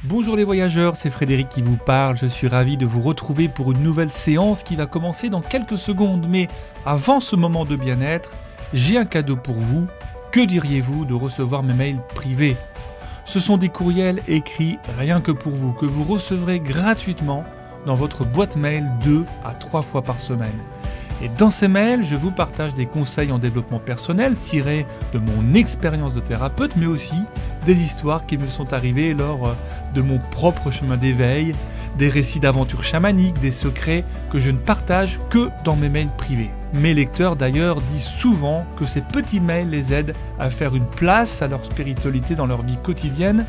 Bonjour les voyageurs, c'est Frédéric qui vous parle, je suis ravi de vous retrouver pour une nouvelle séance qui va commencer dans quelques secondes. Mais avant ce moment de bien-être, j'ai un cadeau pour vous. Que diriez-vous de recevoir mes mails privés ? Ce sont des courriels écrits rien que pour vous, que vous recevrez gratuitement dans votre boîte mail 2 à 3 fois par semaine. Et dans ces mails, je vous partage des conseils en développement personnel tirés de mon expérience de thérapeute, mais aussi des histoires qui me sont arrivées lors de mon propre chemin d'éveil, des récits d'aventures chamaniques, des secrets que je ne partage que dans mes mails privés. Mes lecteurs d'ailleurs disent souvent que ces petits mails les aident à faire une place à leur spiritualité dans leur vie quotidienne.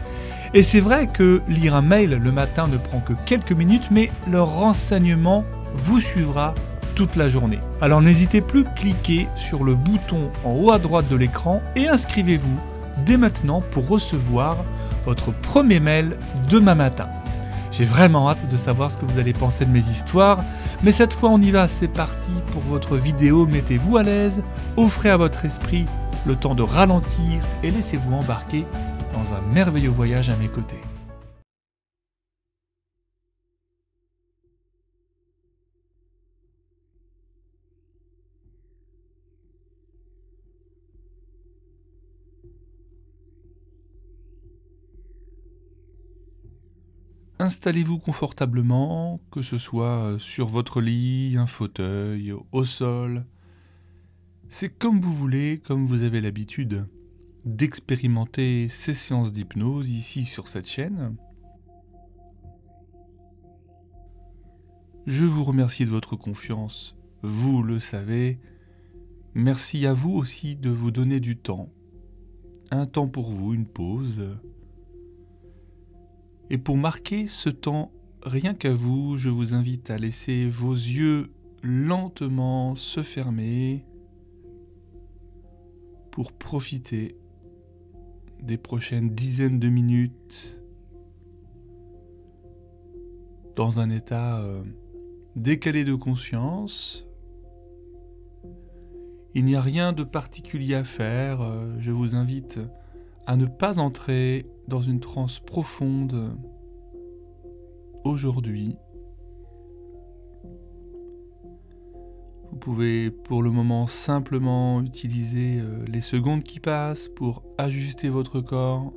Et c'est vrai que lire un mail le matin ne prend que quelques minutes, mais leur renseignement vous suivra toute la journée. Alors n'hésitez plus, cliquez sur le bouton en haut à droite de l'écran et inscrivez-vous dès maintenant pour recevoir votre premier mail demain matin. J'ai vraiment hâte de savoir ce que vous allez penser de mes histoires, mais cette fois on y va, c'est parti pour votre vidéo, mettez-vous à l'aise, offrez à votre esprit le temps de ralentir et laissez-vous embarquer dans un merveilleux voyage à mes côtés. Installez-vous confortablement, que ce soit sur votre lit, un fauteuil, au sol. C'est comme vous voulez, comme vous avez l'habitude d'expérimenter ces séances d'hypnose ici sur cette chaîne. Je vous remercie de votre confiance, vous le savez. Merci à vous aussi de vous donner du temps. Un temps pour vous, une pause. Et pour marquer ce temps rien qu'à vous, je vous invite à laisser vos yeux lentement se fermer pour profiter des prochaines dizaines de minutes dans un état décalé de conscience. Il n'y a rien de particulier à faire, je vous invite à ne pas entrer dans une transe profonde aujourd'hui. Vous pouvez pour le moment simplement utiliser les secondes qui passent pour ajuster votre corps.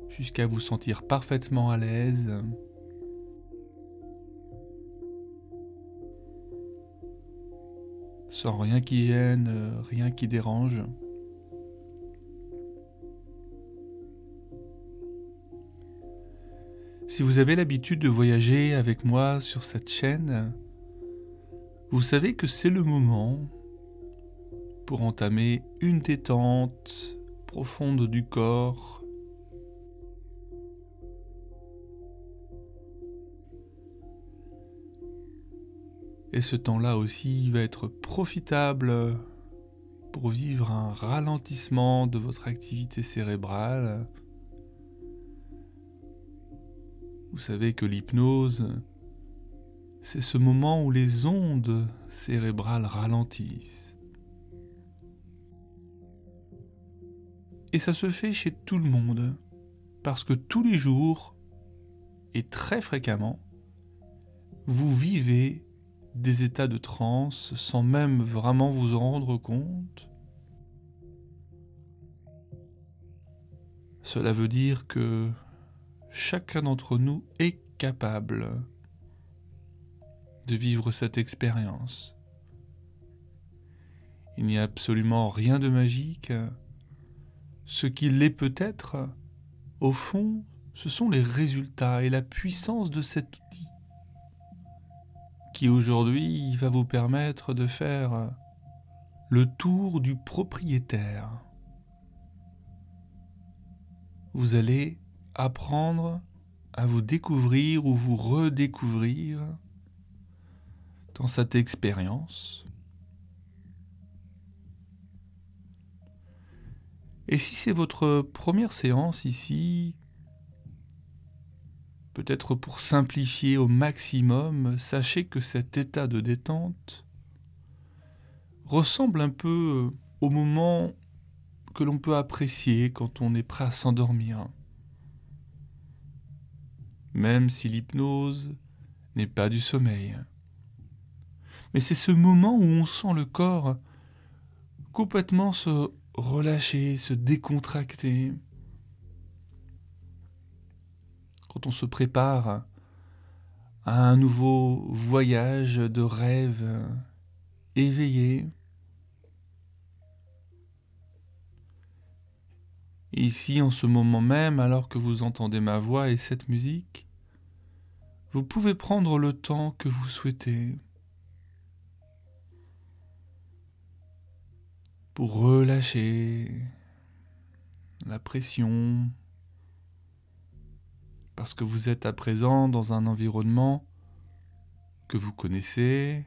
Jusqu'à vous sentir parfaitement à l'aise. Sans rien qui gêne, rien qui dérange. Si vous avez l'habitude de voyager avec moi sur cette chaîne, vous savez que c'est le moment pour entamer une détente profonde du corps. Et ce temps-là aussi va être profitable pour vivre un ralentissement de votre activité cérébrale. Vous savez que l'hypnose, c'est ce moment où les ondes cérébrales ralentissent. Et ça se fait chez tout le monde, parce que tous les jours, et très fréquemment, vous vivez des états de transe sans même vraiment vous en rendre compte. Cela veut dire que chacun d'entre nous est capable de vivre cette expérience. Il n'y a absolument rien de magique. Ce qui l'est peut-être, au fond, ce sont les résultats et la puissance de cet outil qui aujourd'hui va vous permettre de faire le tour du propriétaire. Vous allez apprendre à vous découvrir ou vous redécouvrir dans cette expérience. Et si c'est votre première séance ici, peut-être pour simplifier au maximum, sachez que cet état de détente ressemble un peu au moment que l'on peut apprécier quand on est prêt à s'endormir. Même si l'hypnose n'est pas du sommeil. Mais c'est ce moment où on sent le corps complètement se relâcher, se décontracter. Quand on se prépare à un nouveau voyage de rêve éveillé. Et ici, en ce moment même, alors que vous entendez ma voix et cette musique, vous pouvez prendre le temps que vous souhaitez pour relâcher la pression, parce que vous êtes à présent dans un environnement que vous connaissez,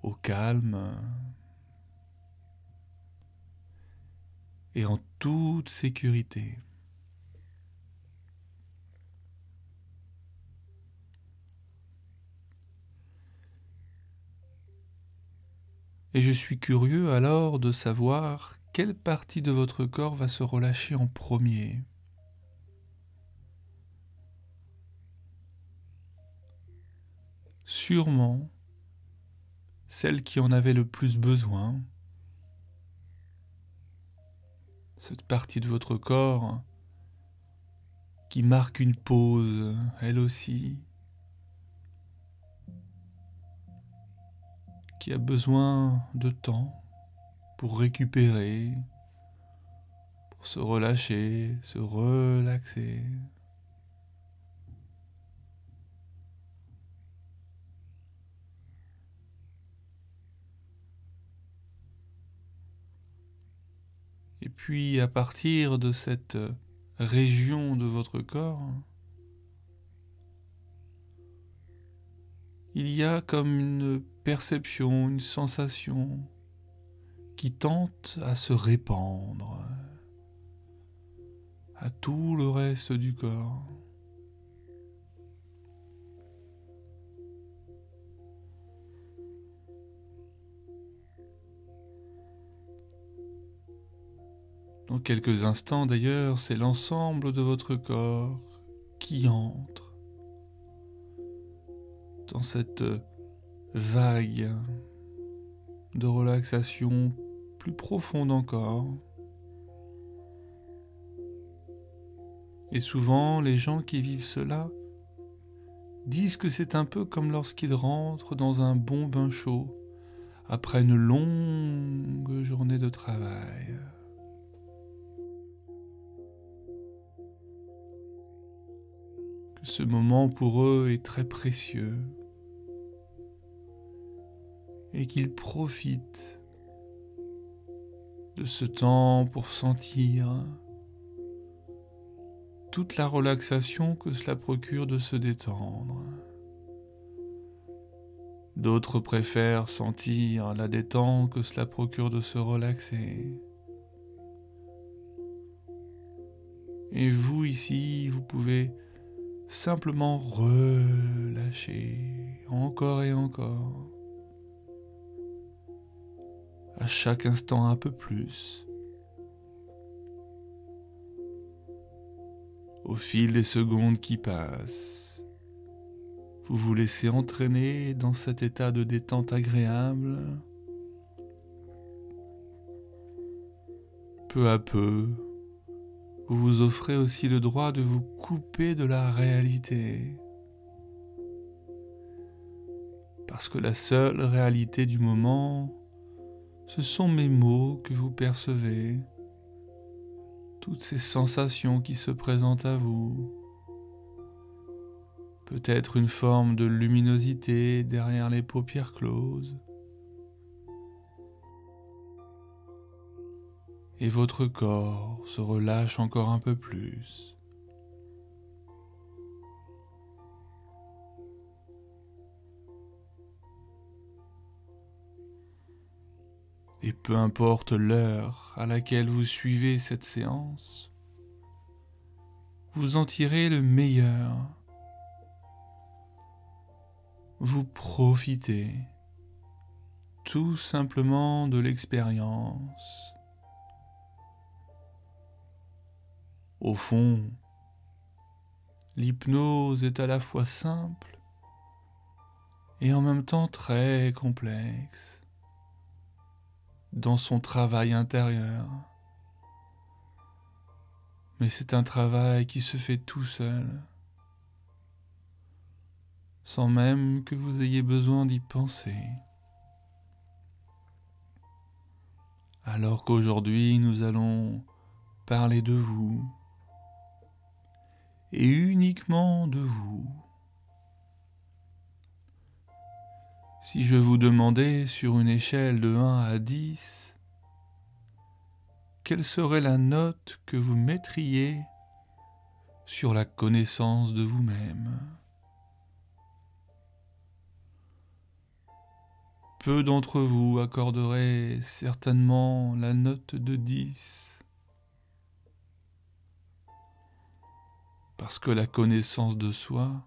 au calme et en toute sécurité. Et je suis curieux alors de savoir quelle partie de votre corps va se relâcher en premier. Sûrement celle qui en avait le plus besoin, cette partie de votre corps qui marque une pause, elle aussi, qui a besoin de temps pour récupérer, pour se relâcher, se relaxer. Et puis à partir de cette région de votre corps, il y a comme une perception, une sensation qui tente à se répandre à tout le reste du corps. Dans quelques instants d'ailleurs, c'est l'ensemble de votre corps qui entre dans cette vague de relaxation plus profonde encore. Et souvent, les gens qui vivent cela disent que c'est un peu comme lorsqu'ils rentrent dans un bon bain chaud après une longue journée de travail. Que ce moment pour eux est très précieux et qu'ils profitent de ce temps pour sentir toute la relaxation que cela procure de se détendre. D'autres préfèrent sentir la détente que cela procure de se relaxer. Et vous ici, vous pouvez simplement relâcher encore et encore, à chaque instant un peu plus. Au fil des secondes qui passent, vous vous laissez entraîner dans cet état de détente agréable. Peu à peu, vous vous offrez aussi le droit de vous couper de la réalité. Parce que la seule réalité du moment, ce sont mes mots que vous percevez, toutes ces sensations qui se présentent à vous. Peut-être une forme de luminosité derrière les paupières closes. Et votre corps se relâche encore un peu plus. Et peu importe l'heure à laquelle vous suivez cette séance, vous en tirez le meilleur. Vous profitez tout simplement de l'expérience. Au fond, l'hypnose est à la fois simple et en même temps très complexe dans son travail intérieur. Mais c'est un travail qui se fait tout seul, sans même que vous ayez besoin d'y penser. Alors qu'aujourd'hui nous allons parler de vous, et uniquement de vous. Si je vous demandais sur une échelle de 1 à 10, quelle serait la note que vous mettriez sur la connaissance de vous-même? Peu d'entre vous accorderaient certainement la note de 10, parce que la connaissance de soi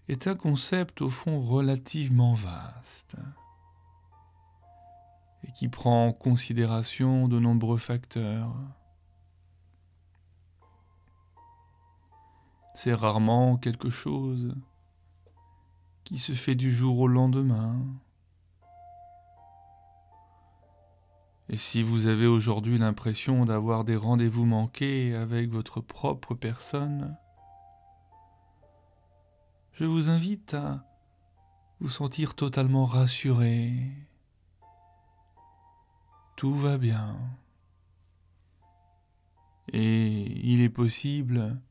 est un concept au fond relativement vaste et qui prend en considération de nombreux facteurs. C'est rarement quelque chose qui se fait du jour au lendemain. Et si vous avez aujourd'hui l'impression d'avoir des rendez-vous manqués avec votre propre personne, je vous invite à vous sentir totalement rassuré. Tout va bien. Et il est possible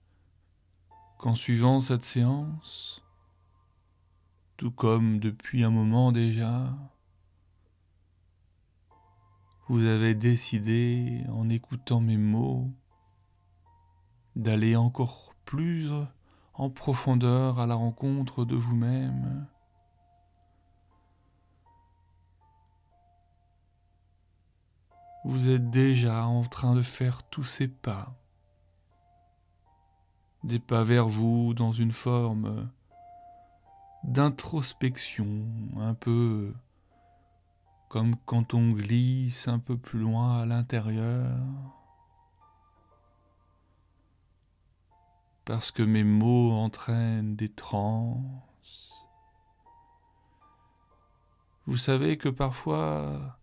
qu'en suivant cette séance, tout comme depuis un moment déjà, vous avez décidé, en écoutant mes mots, d'aller encore plus en profondeur à la rencontre de vous-même. Vous êtes déjà en train de faire tous ces pas, des pas vers vous dans une forme d'introspection, un peu comme quand on glisse un peu plus loin à l'intérieur, parce que mes mots entraînent des transes. Vous savez que parfois,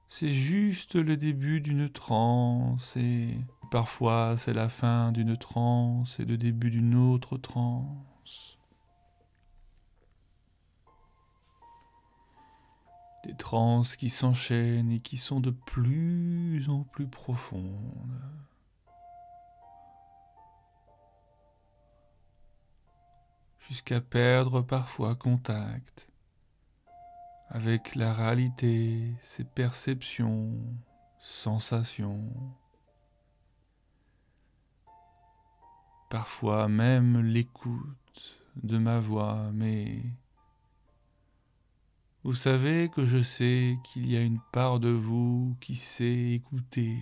c'est juste le début d'une transe, et parfois c'est la fin d'une transe et le début d'une autre transe. Des transes qui s'enchaînent et qui sont de plus en plus profondes. Jusqu'à perdre parfois contact avec la réalité, ses perceptions, sensations. Parfois même l'écoute de ma voix, mais vous savez que je sais qu'il y a une part de vous qui sait écouter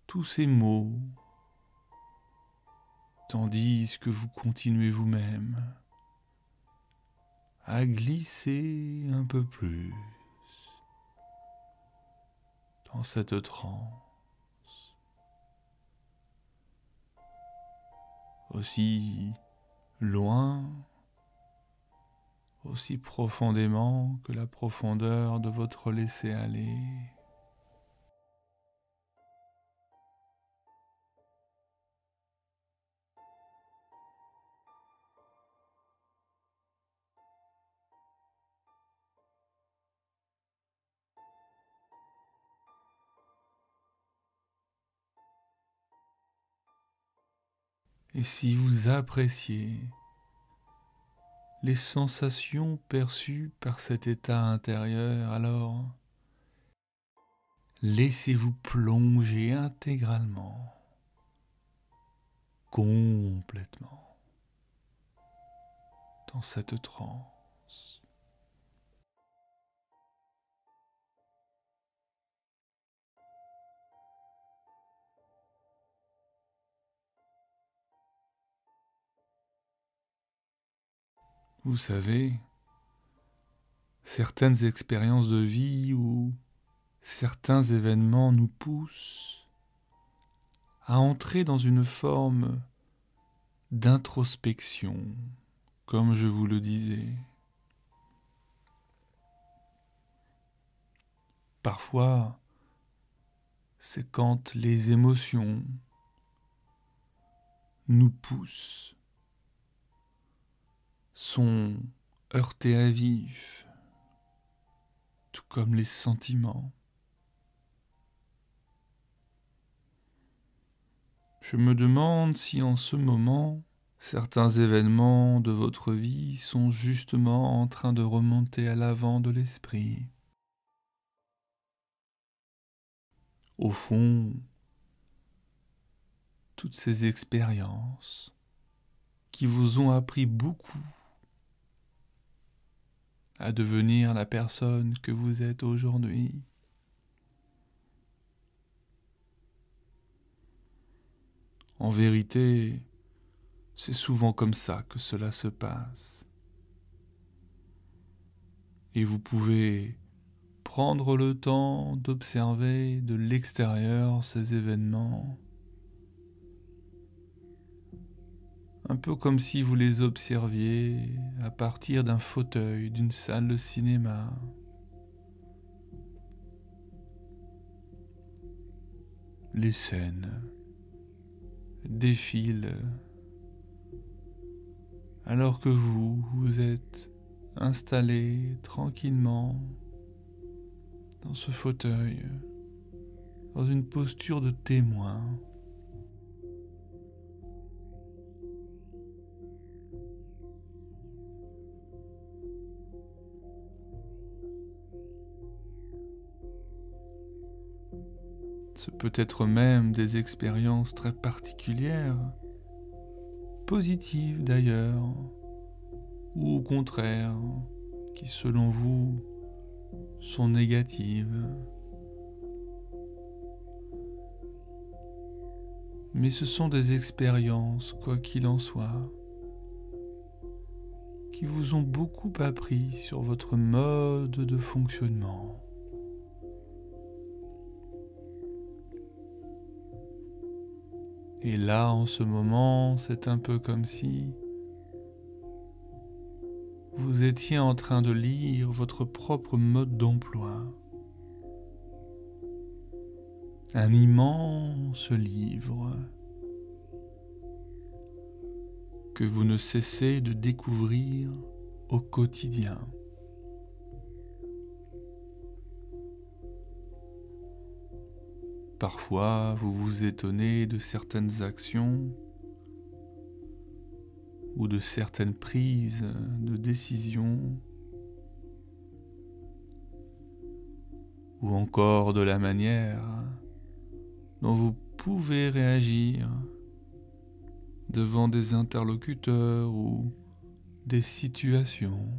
tous ces mots, tandis que vous continuez vous-même à glisser un peu plus dans cette transe, aussi loin, aussi profondément que la profondeur de votre laisser-aller. Et si vous appréciez les sensations perçues par cet état intérieur, alors laissez-vous plonger intégralement, complètement, dans cette transe. Vous savez, certaines expériences de vie ou certains événements nous poussent à entrer dans une forme d'introspection, comme je vous le disais. Parfois, c'est quand les émotions nous poussent, sont heurtées à vif, tout comme les sentiments. Je me demande si en ce moment, certains événements de votre vie sont justement en train de remonter à l'avant de l'esprit. Au fond, toutes ces expériences qui vous ont appris beaucoup à devenir la personne que vous êtes aujourd'hui. En vérité, c'est souvent comme ça que cela se passe. Et vous pouvez prendre le temps d'observer de l'extérieur ces événements, un peu comme si vous les observiez à partir d'un fauteuil d'une salle de cinéma. Les scènes défilent alors que vous êtes installé tranquillement dans ce fauteuil, dans une posture de témoin. Ce peut être même des expériences très particulières, positives d'ailleurs, ou au contraire, qui selon vous sont négatives. Mais ce sont des expériences, quoi qu'il en soit, qui vous ont beaucoup appris sur votre mode de fonctionnement. Et là, en ce moment, c'est un peu comme si vous étiez en train de lire votre propre mode d'emploi. Un immense livre que vous ne cessez de découvrir au quotidien. Parfois, vous vous étonnez de certaines actions ou de certaines prises de décision, ou encore de la manière dont vous pouvez réagir devant des interlocuteurs ou des situations.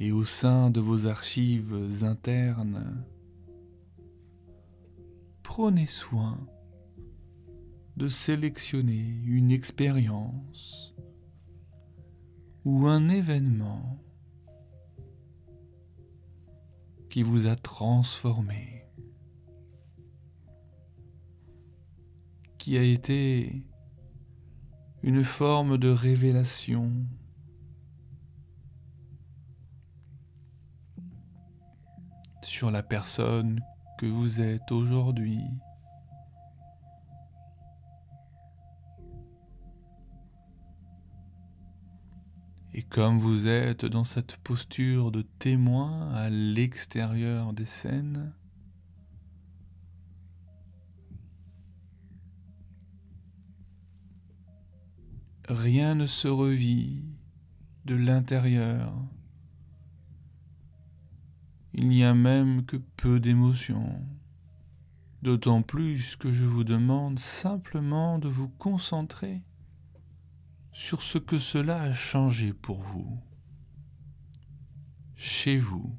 Et au sein de vos archives internes, prenez soin de sélectionner une expérience ou un événement qui vous a transformé, qui a été une forme de révélation sur la personne que vous êtes aujourd'hui. Et comme vous êtes dans cette posture de témoin à l'extérieur des scènes, rien ne se revit de l'intérieur. Il n'y a même que peu d'émotions. D'autant plus que je vous demande simplement de vous concentrer sur ce que cela a changé pour vous, chez vous,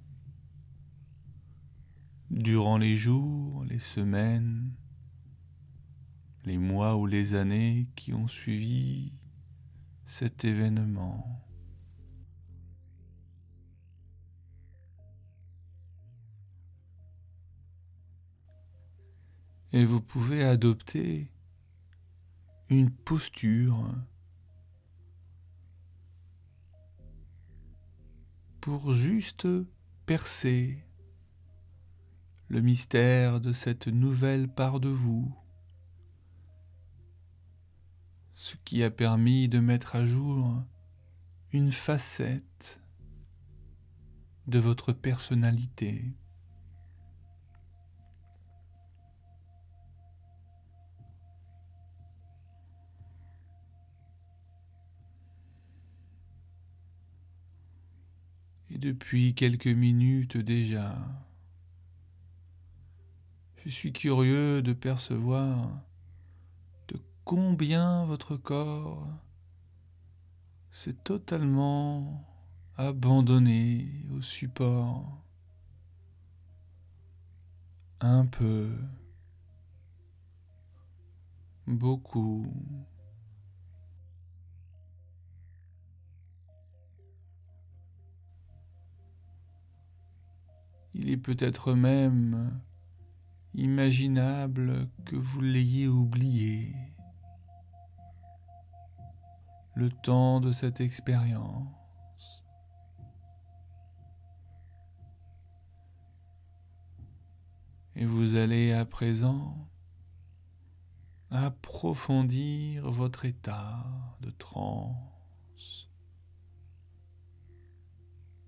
durant les jours, les semaines, les mois ou les années qui ont suivi cet événement. Et vous pouvez adopter une posture pour juste percer le mystère de cette nouvelle part de vous, ce qui a permis de mettre à jour une facette de votre personnalité. Et depuis quelques minutes déjà, je suis curieux de percevoir de combien votre corps s'est totalement abandonné au support. Un peu, beaucoup. Il est peut-être même imaginable que vous l'ayez oublié. Le temps de cette expérience. Et vous allez à présent approfondir votre état de transe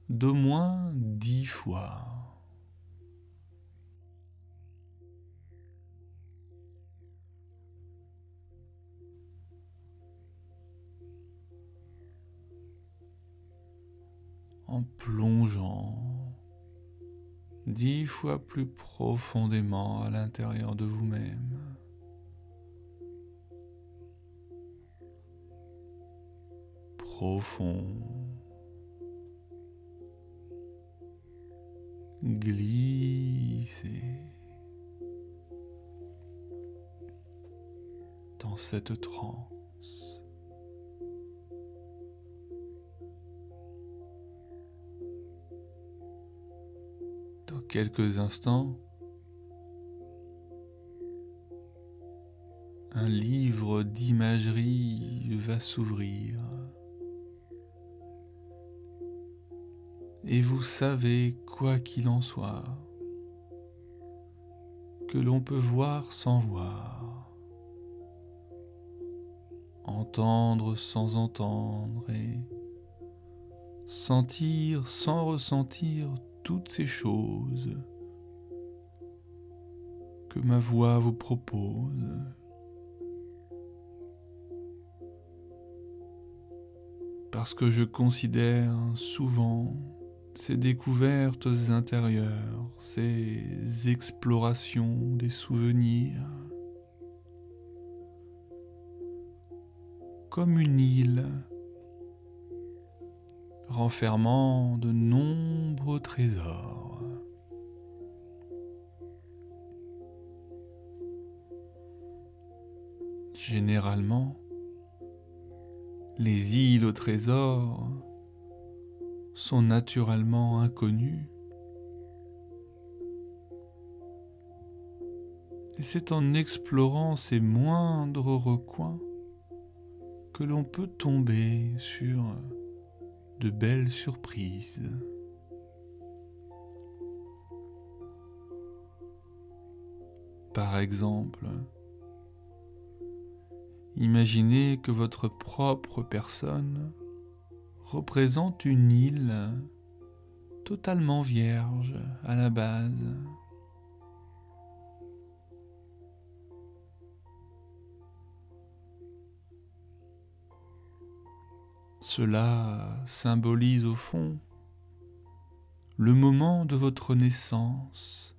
d'au moins 10 fois. En plongeant 10 fois plus profondément à l'intérieur de vous-même. Profond. Glissez dans cette transe. Dans quelques instants, un livre d'imagerie va s'ouvrir. Et vous savez, quoi qu'il en soit, que l'on peut voir sans voir, entendre sans entendre et sentir sans ressentir toutes ces choses que ma voix vous propose. Parce que je considère souvent ces découvertes intérieures, ces explorations des souvenirs, comme une île renfermant de nombreux trésors. Généralement, les îles au trésor sont naturellement inconnues. Et c'est en explorant ces moindres recoins que l'on peut tomber sur de belles surprises. Par exemple, imaginez que votre propre personne représente une île totalement vierge à la base. Cela symbolise au fond le moment de votre naissance.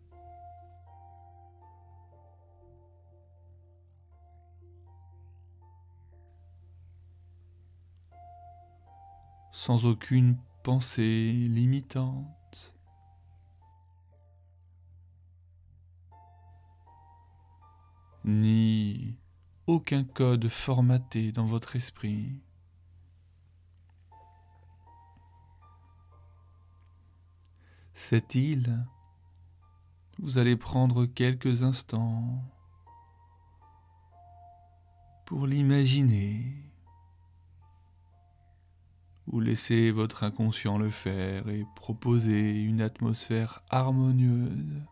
Sans aucune pensée limitante. Ni aucun code formaté dans votre esprit. Cette île, vous allez prendre quelques instants pour l'imaginer, ou laisser votre inconscient le faire et proposer une atmosphère harmonieuse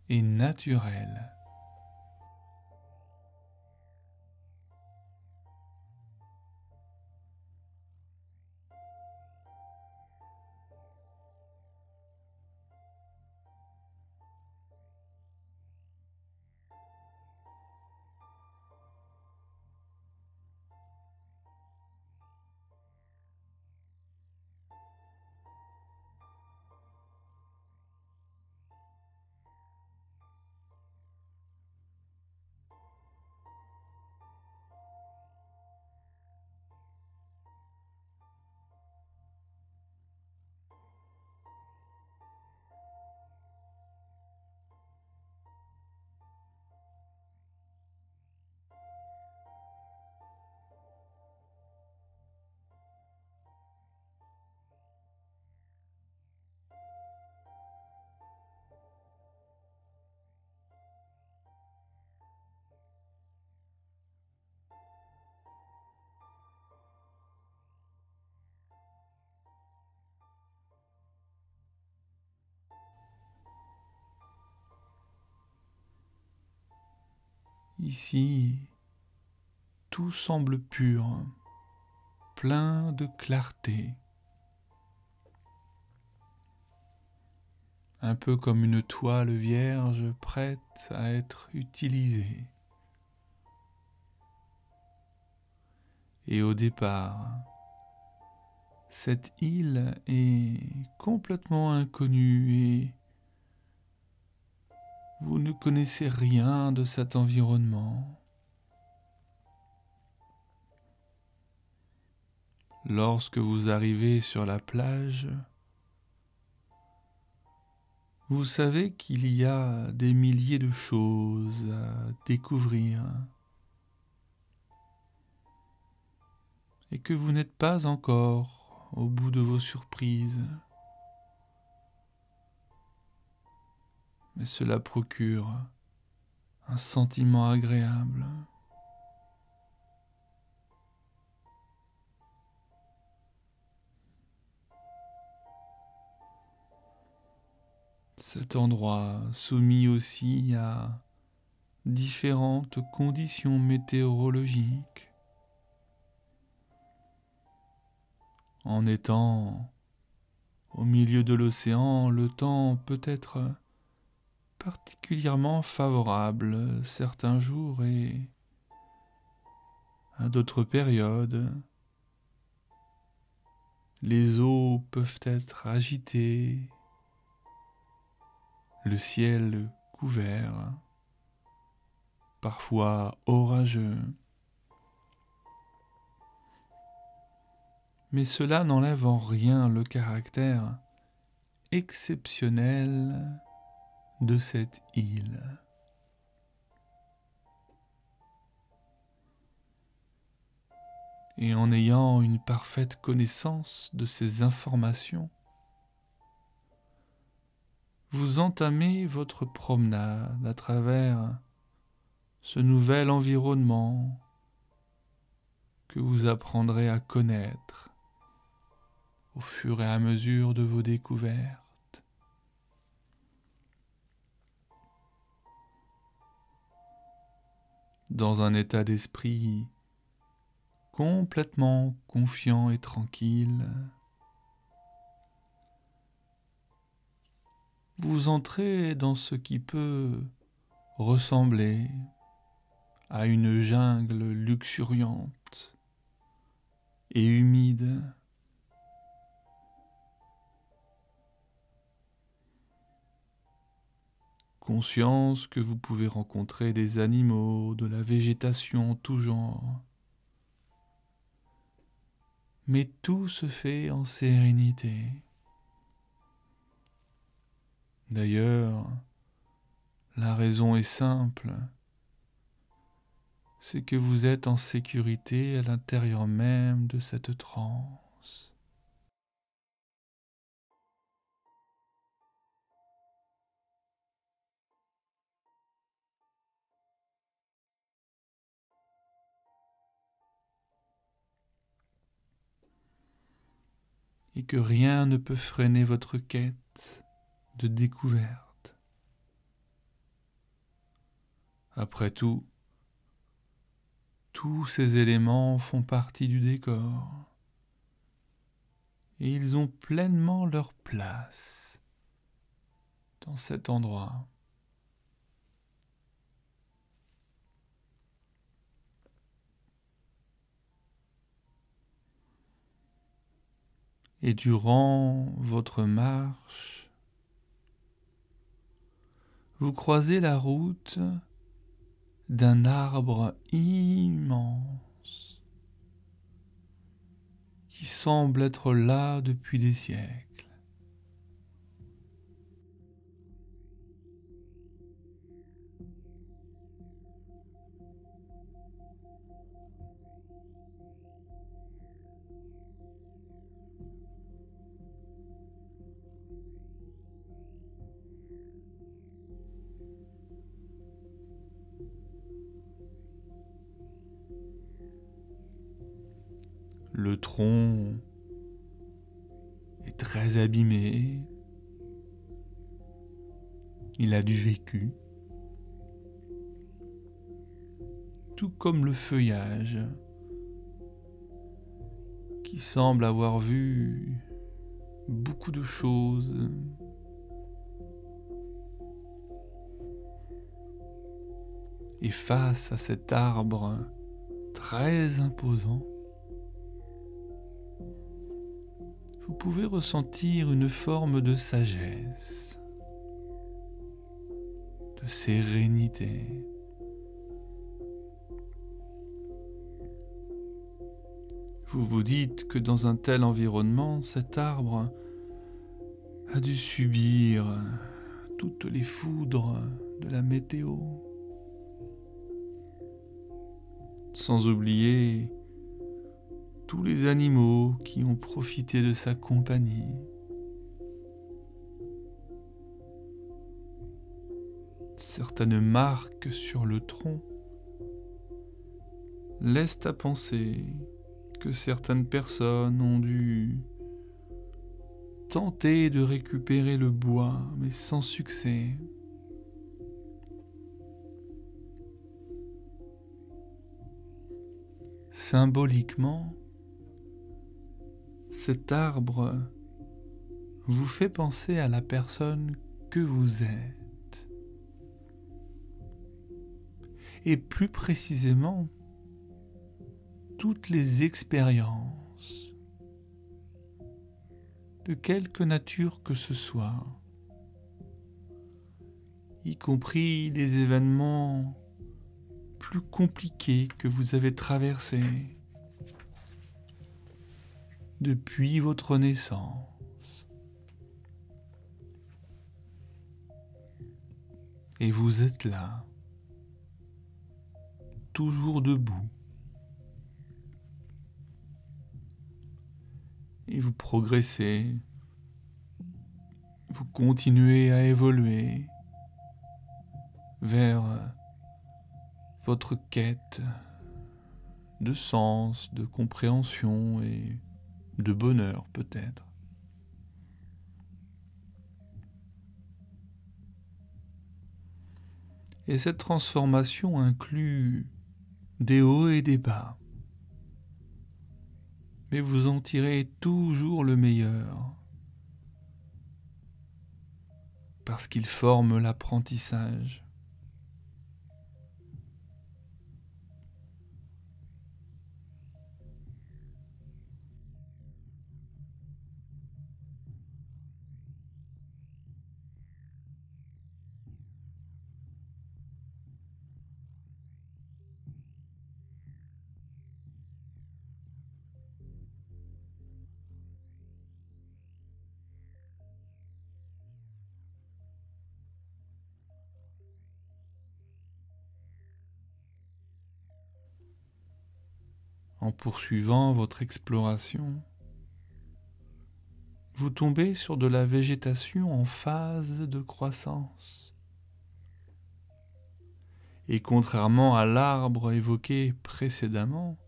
et naturelle. Ici, tout semble pur, plein de clarté, un peu comme une toile vierge prête à être utilisée. Et au départ, cette île est complètement inconnue et vous ne connaissez rien de cet environnement. Lorsque vous arrivez sur la plage, vous savez qu'il y a des milliers de choses à découvrir et que vous n'êtes pas encore au bout de vos surprises. Mais cela procure un sentiment agréable. Cet endroit soumis aussi à différentes conditions météorologiques. En étant au milieu de l'océan, le temps peut être particulièrement favorable certains jours et à d'autres périodes. Les eaux peuvent être agitées, le ciel couvert, parfois orageux. Mais cela n'enlève en rien le caractère exceptionnel de cette île. Et en ayant une parfaite connaissance de ces informations, vous entamez votre promenade à travers ce nouvel environnement que vous apprendrez à connaître au fur et à mesure de vos découvertes. Dans un état d'esprit complètement confiant et tranquille, vous entrez dans ce qui peut ressembler à une jungle luxuriante et humide. Conscience que vous pouvez rencontrer des animaux, de la végétation en tout genre. Mais tout se fait en sérénité. D'ailleurs, la raison est simple. c'est que vous êtes en sécurité à l'intérieur même de cette transe. Et que rien ne peut freiner votre quête de découverte. Après tout, tous ces éléments font partie du décor et ils ont pleinement leur place dans cet endroit. Et durant votre marche, vous croisez la route d'un arbre immense qui semble être là depuis des siècles. Le tronc est très abîmé, il a du vécu, tout comme le feuillage qui semble avoir vu beaucoup de choses. Et face à cet arbre très imposant, vous pouvez ressentir une forme de sagesse, de sérénité. Vous vous dites que dans un tel environnement, cet arbre a dû subir toutes les foudres de la météo. Sans oublier tous les animaux qui ont profité de sa compagnie. Certaines marques sur le tronc laissent à penser que certaines personnes ont dû tenter de récupérer le bois, mais sans succès. Symboliquement, cet arbre vous fait penser à la personne que vous êtes. Et plus précisément, toutes les expériences, de quelque nature que ce soit, y compris des événements plus compliqués que vous avez traversés depuis votre naissance. Et vous êtes là, toujours debout. Et vous progressez, vous continuez à évoluer vers votre quête de sens, de compréhension et de bonheur peut-être. Et cette transformation inclut des hauts et des bas. Mais vous en tirez toujours le meilleur, parce qu'il forme l'apprentissage. En poursuivant votre exploration, vous tombez sur de la végétation en phase de croissance. Et contrairement à l'arbre évoqué précédemment,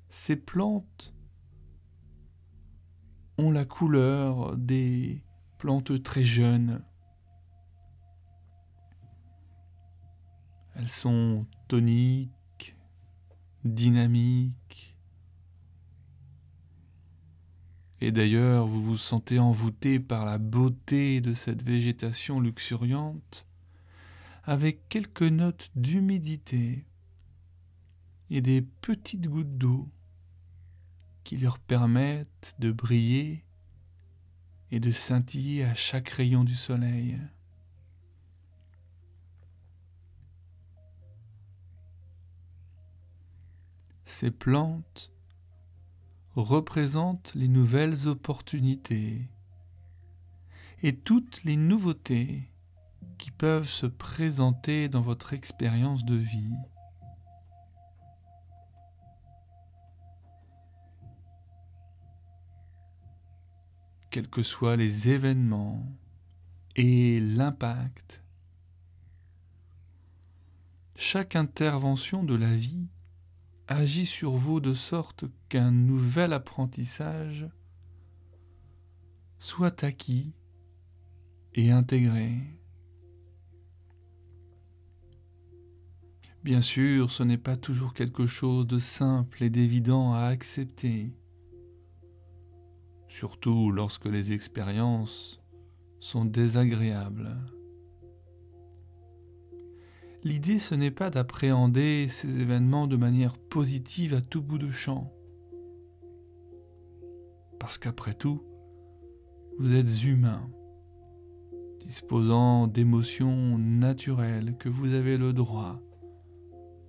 ces plantes ont la couleur des plantes très jeunes. Elles sont toniques, dynamiques. Et d'ailleurs, vous vous sentez envoûté par la beauté de cette végétation luxuriante, avec quelques notes d'humidité et des petites gouttes d'eau qui leur permettent de briller et de scintiller à chaque rayon du soleil. Ces plantes représentent les nouvelles opportunités et toutes les nouveautés qui peuvent se présenter dans votre expérience de vie. Quels que soient les événements et l'impact, chaque intervention de la vie agit sur vous de sorte qu'un nouvel apprentissage soit acquis et intégré. Bien sûr, ce n'est pas toujours quelque chose de simple et d'évident à accepter, surtout lorsque les expériences sont désagréables. L'idée, ce n'est pas d'appréhender ces événements de manière positive à tout bout de champ. Parce qu'après tout, vous êtes humain, disposant d'émotions naturelles que vous avez le droit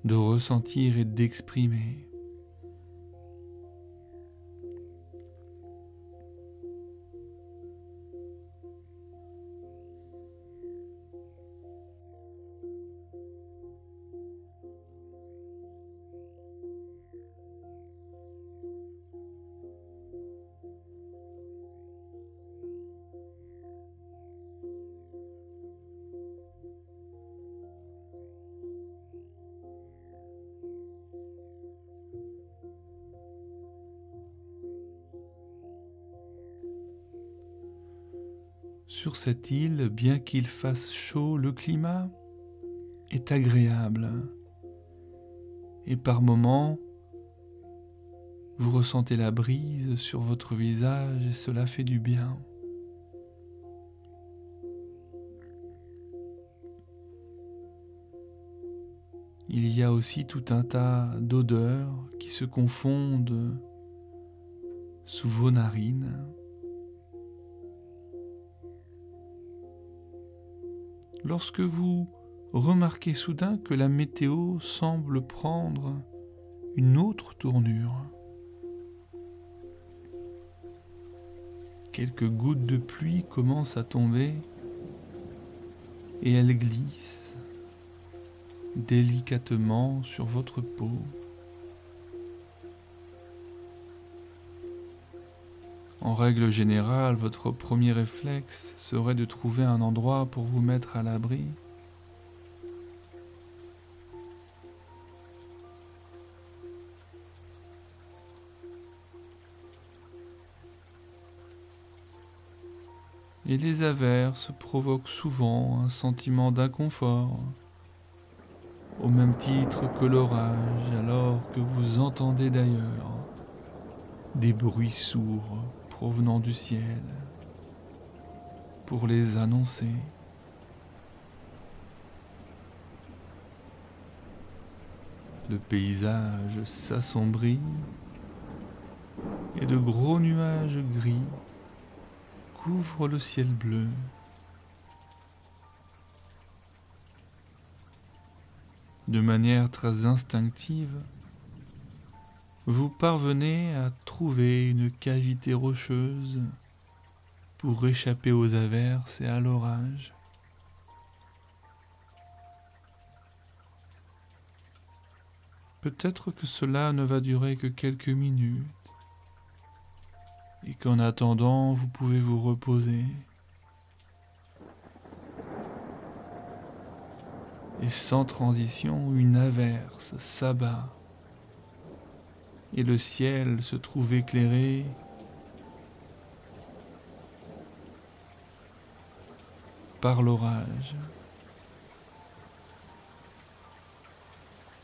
de ressentir et d'exprimer. Sur cette île, bien qu'il fasse chaud, le climat est agréable. Et par moments, vous ressentez la brise sur votre visage et cela fait du bien. Il y a aussi tout un tas d'odeurs qui se confondent sous vos narines. Lorsque vous remarquez soudain que la météo semble prendre une autre tournure, quelques gouttes de pluie commencent à tomber et elles glissent délicatement sur votre peau. En règle générale, votre premier réflexe serait de trouver un endroit pour vous mettre à l'abri. Et les averses provoquent souvent un sentiment d'inconfort, au même titre que l'orage, alors que vous entendez d'ailleurs des bruits sourds provenant du ciel pour les annoncer. Le paysage s'assombrit et de gros nuages gris couvrent le ciel bleu. De manière très instinctive, vous parvenez à trouver une cavité rocheuse pour échapper aux averses et à l'orage. Peut-être que cela ne va durer que quelques minutes, et qu'en attendant, vous pouvez vous reposer. Et sans transition, une averse s'abat, et le ciel se trouve éclairé par l'orage.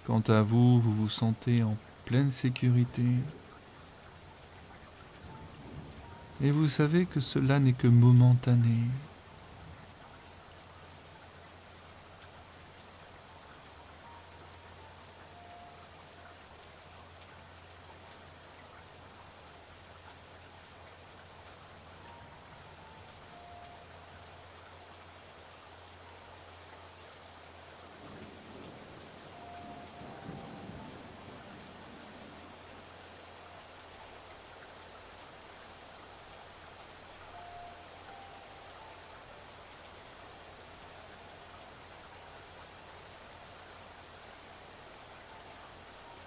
Quant à vous, vous vous sentez en pleine sécurité et vous savez que cela n'est que momentané.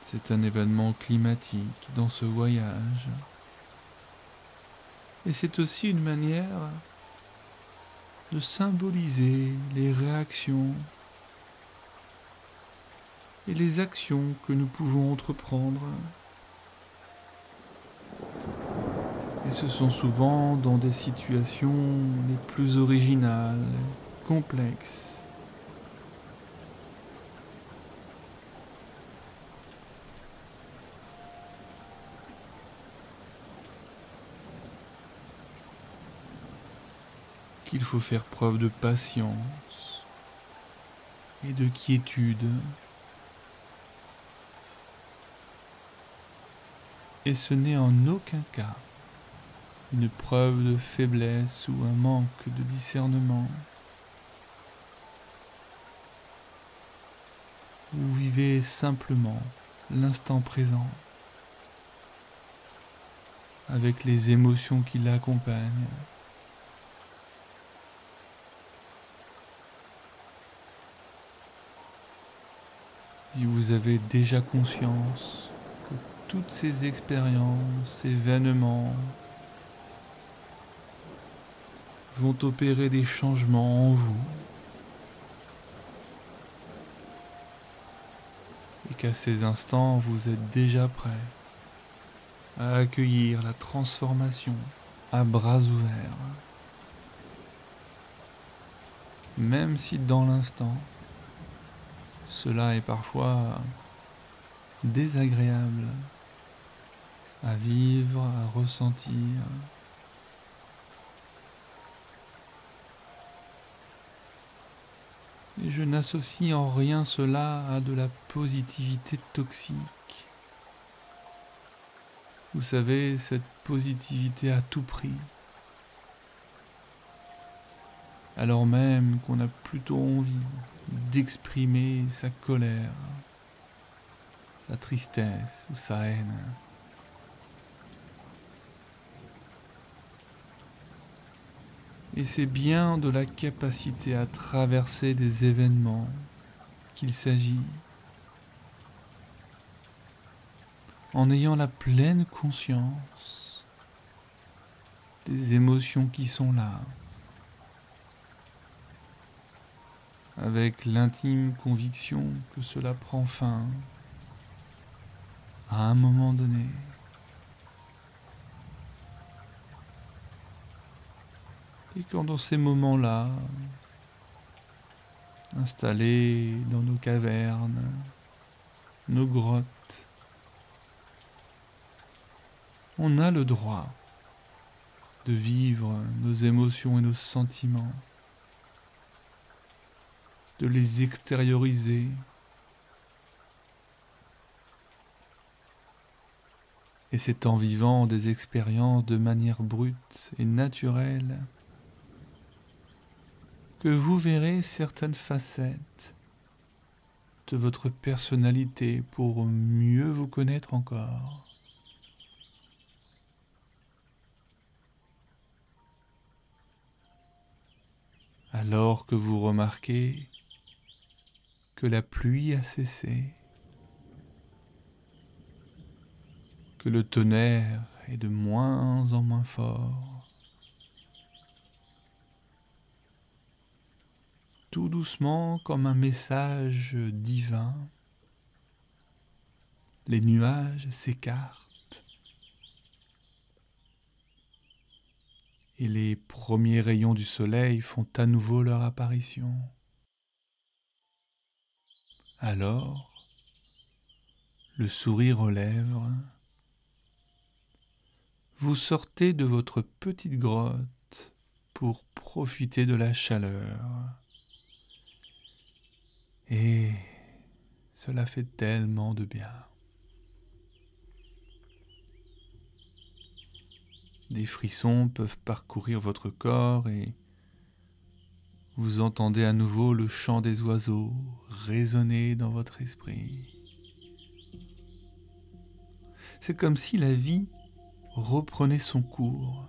C'est un événement climatique dans ce voyage. Et c'est aussi une manière de symboliser les réactions et les actions que nous pouvons entreprendre. Et ce sont souvent dans des situations les plus originales, complexes. Qu'il faut faire preuve de patience et de quiétude. Et ce n'est en aucun cas une preuve de faiblesse ou un manque de discernement. Vous vivez simplement l'instant présent avec les émotions qui l'accompagnent. Et vous avez déjà conscience que toutes ces expériences, événements vont opérer des changements en vous. Et qu'à ces instants, vous êtes déjà prêt à accueillir la transformation à bras ouverts. Même si dans l'instant, cela est parfois désagréable à vivre, à ressentir. Et je n'associe en rien cela à de la positivité toxique. Vous savez, cette positivité à tout prix. Alors même qu'on a plutôt envie d'exprimer sa colère, sa tristesse ou sa haine. Et c'est bien de la capacité à traverser des événements qu'il s'agit, en ayant la pleine conscience des émotions qui sont là, avec l'intime conviction que cela prend fin à un moment donné. Et quand dans ces moments-là, installés dans nos cavernes, nos grottes, on a le droit de vivre nos émotions et nos sentiments, de les extérioriser. Et c'est en vivant des expériences de manière brute et naturelle que vous verrez certaines facettes de votre personnalité pour mieux vous connaître encore. Alors que vous remarquez que la pluie a cessé que le tonnerre est de moins en moins fort. Tout doucement, comme un message divin, les nuages s'écartent et les premiers rayons du soleil font à nouveau leur apparition. Alors, le sourire aux lèvres, vous sortez de votre petite grotte pour profiter de la chaleur. Et cela fait tellement de bien. Des frissons peuvent parcourir votre corps et vous entendez à nouveau le chant des oiseaux résonner dans votre esprit. C'est comme si la vie reprenait son cours.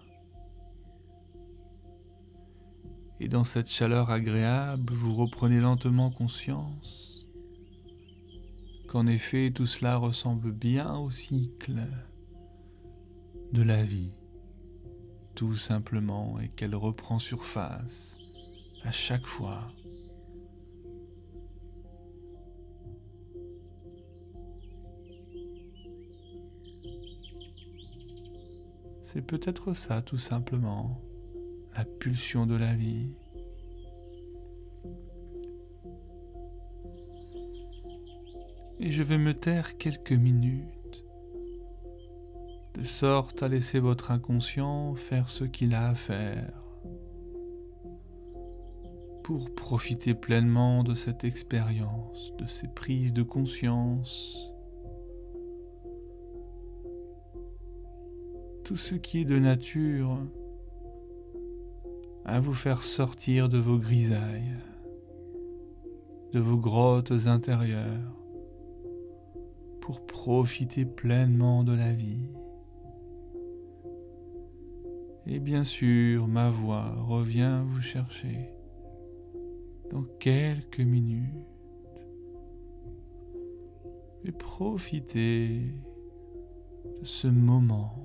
Et dans cette chaleur agréable, vous reprenez lentement conscience qu'en effet tout cela ressemble bien au cycle de la vie, tout simplement, et qu'elle reprend surface à chaque fois. C'est peut-être ça tout simplement, la pulsion de la vie. Et je vais me taire quelques minutes, de sorte à laisser votre inconscient faire ce qu'il a à faire, pour profiter pleinement de cette expérience, de ces prises de conscience. Tout ce qui est de nature à vous faire sortir de vos grisailles, de vos grottes intérieures, pour profiter pleinement de la vie. Et bien sûr, ma voix revient vous chercher dans quelques minutes. Et profitez de ce moment.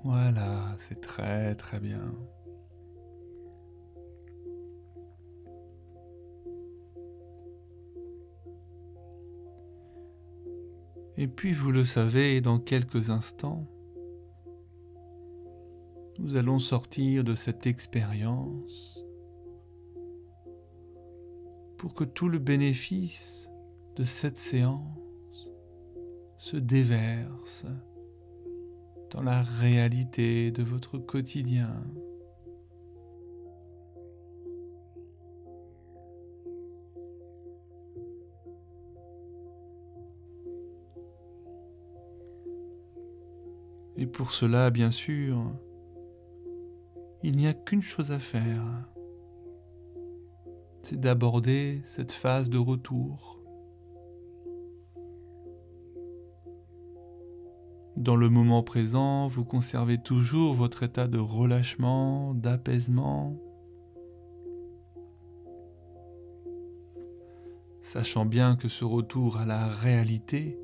Voilà, c'est très très bien. Et puis vous le savez, dans quelques instants, nous allons sortir de cette expérience pour que tout le bénéfice de cette séance se déverse dans la réalité de votre quotidien. Et pour cela, bien sûr, il n'y a qu'une chose à faire, c'est d'aborder cette phase de retour. Dans le moment présent, vous conservez toujours votre état de relâchement, d'apaisement, sachant bien que ce retour à la réalité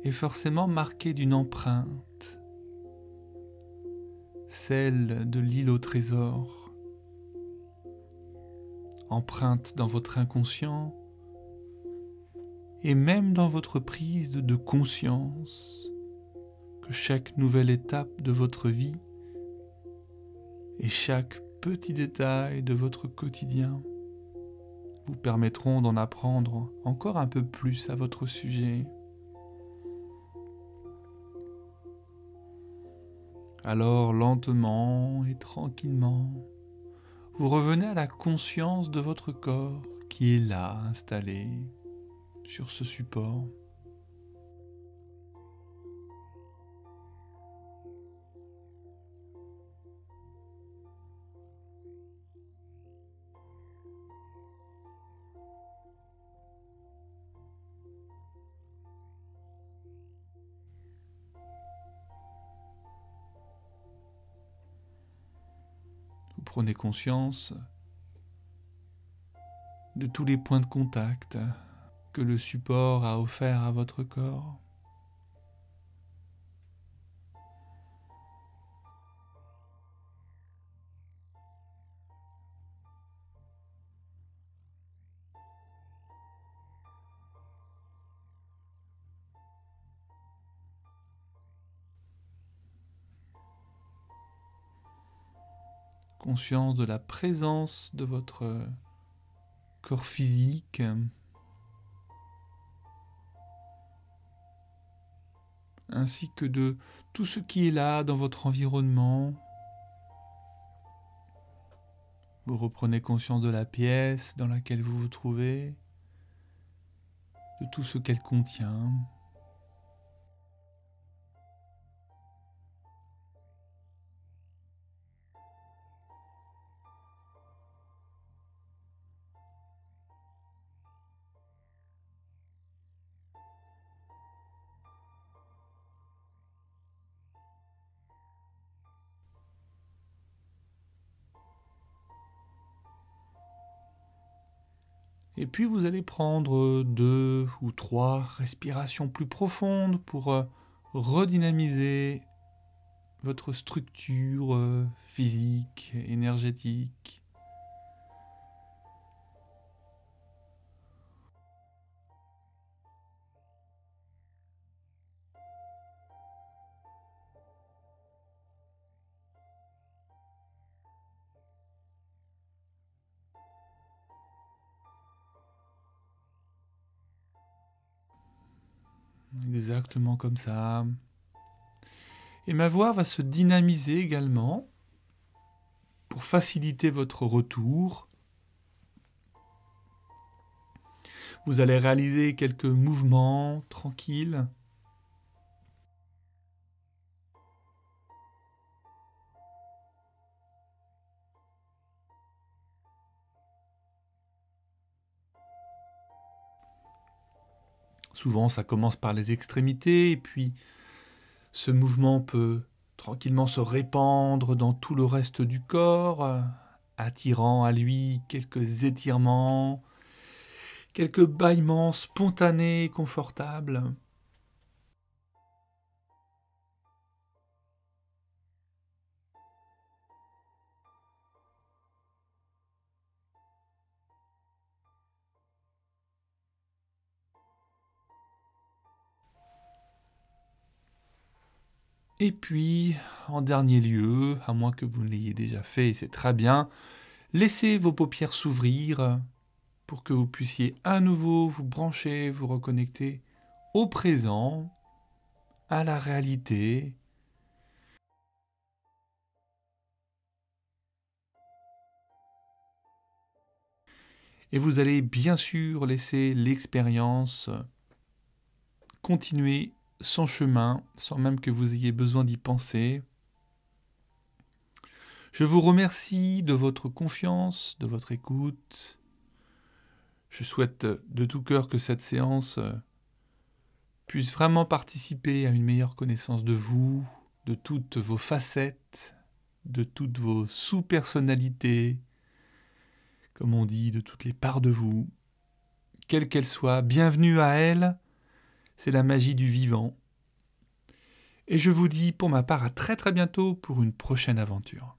est forcément marqué d'une empreinte, celle de l'île au trésor, empreinte dans votre inconscient et même dans votre prise de conscience que chaque nouvelle étape de votre vie et chaque petit détail de votre quotidien vous permettront d'en apprendre encore un peu plus à votre sujet. Alors lentement et tranquillement, vous revenez à la conscience de votre corps qui est là, installé sur ce support. Vous prenez conscience de tous les points de contact que le support a offert à votre corps. Conscience de la présence de votre corps physique, ainsi que de tout ce qui est là dans votre environnement. Vous reprenez conscience de la pièce dans laquelle vous vous trouvez, de tout ce qu'elle contient. Et puis vous allez prendre 2 ou 3 respirations plus profondes pour redynamiser votre structure physique, énergétique. Exactement comme ça. Et ma voix va se dynamiser également pour faciliter votre retour. Vous allez réaliser quelques mouvements tranquilles. Souvent, ça commence par les extrémités, et puis ce mouvement peut tranquillement se répandre dans tout le reste du corps, attirant à lui quelques étirements, quelques bâillements spontanés et confortables. Et puis, en dernier lieu, à moins que vous ne l'ayez déjà fait, et c'est très bien, laissez vos paupières s'ouvrir pour que vous puissiez à nouveau vous brancher, vous reconnecter au présent, à la réalité. Et vous allez bien sûr laisser l'expérience continuer son chemin sans même que vous ayez besoin d'y penser. Je vous remercie de votre confiance, de votre écoute. Je souhaite de tout cœur que cette séance puisse vraiment participer à une meilleure connaissance de vous, de toutes vos facettes, de toutes vos sous-personnalités, comme on dit, de toutes les parts de vous, quelles qu'elles soient. Bienvenue à elles, c'est la magie du vivant. Et je vous dis pour ma part à très très bientôt pour une prochaine aventure.